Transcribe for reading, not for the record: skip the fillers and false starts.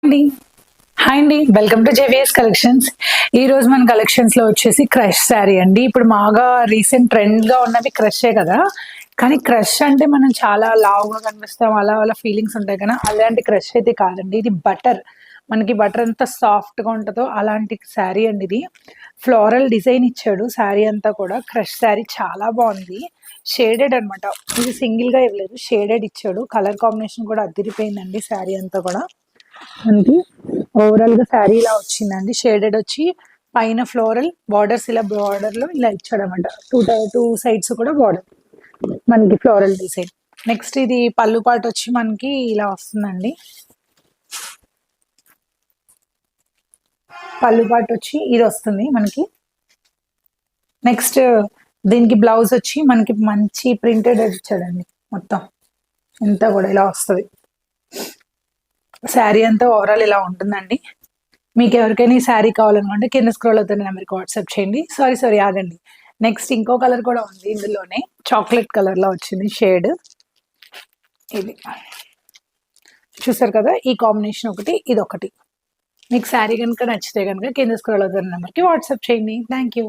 అండి హాయ్ అండి, welcome to JVS collections. ఈ రోజు మన కలెక్షన్స్ లో వచ్చేసి క్రష్ శారీ అండి. ఇప్పుడు బాగా రీసెంట్ ట్రెండ్ గా ఉన్నవి క్రషే కదా. కానీ క్రష్ అంటే మనం చాలా లావుగా కనిపిస్తాం, అలా అలా ఫీలింగ్స్ ఉంటాయి కదా, అలాంటి క్రష్ అయితే కాదండి. ఇది బటర్, మనకి బటర్ ఎంత సాఫ్ట్ గా ఉంటుందో అలాంటి శారీ అండి. ఇది ఫ్లోరల్ డిజైన్ ఇచ్చాడు శారీ అంతా కూడా. క్రష్ శారీ చాలా బాగుంది, షేడెడ్ అన్నమాట. ఇది సింగిల్ గా ఇవ్వలేదు, షేడెడ్ ఇచ్చాడు. కలర్ కాంబినేషన్ కూడా అదిరిపోయిందండి శారీ అంతా కూడా. మనకి ఓవరాల్ గా శారీ ఇలా వచ్చిందండి. షేడెడ్ వచ్చి పైన ఫ్లోరల్ బార్డర్స్, ఇలా బార్డర్ లో ఇలా ఇచ్చాడు అనమాట. టూ సైడ్స్ కూడా బార్డర్ మనకి ఫ్లోరల్ డిజైన్. నెక్స్ట్ ఇది పళ్ళు పాటు వచ్చి మనకి ఇలా వస్తుందండి. పళ్ళు పాటు వచ్చి ఇది వస్తుంది మనకి. నెక్స్ట్ దీనికి బ్లౌజ్ వచ్చి మనకి మంచి ప్రింటెడ్ ఇచ్చాడండి. మొత్తం ఇంతా కూడా ఇలా వస్తుంది. శారీ అంతా ఓవరాల్ ఇలా ఉంటుందండి. మీకు ఎవరికైనా ఈ శారీ కావాలనుకుంటే కింద స్క్రోల్ అవుతున్న నెంబర్కి వాట్సాప్ చేయండి. సారీ ఆగండి, నెక్స్ట్ ఇంకో కలర్ కూడా ఉంది. ఇందులోనే చాక్లెట్ కలర్ లో వచ్చింది షేడ్. ఇది చూసారు కదా, ఈ కాంబినేషన్ ఒకటి, ఇది ఒకటి. మీకు శారీ కనుక నచ్చితే కనుక కింద స్క్రోల్ అవుతున్న నెంబర్కి వాట్సాప్ చేయండి. Thank you.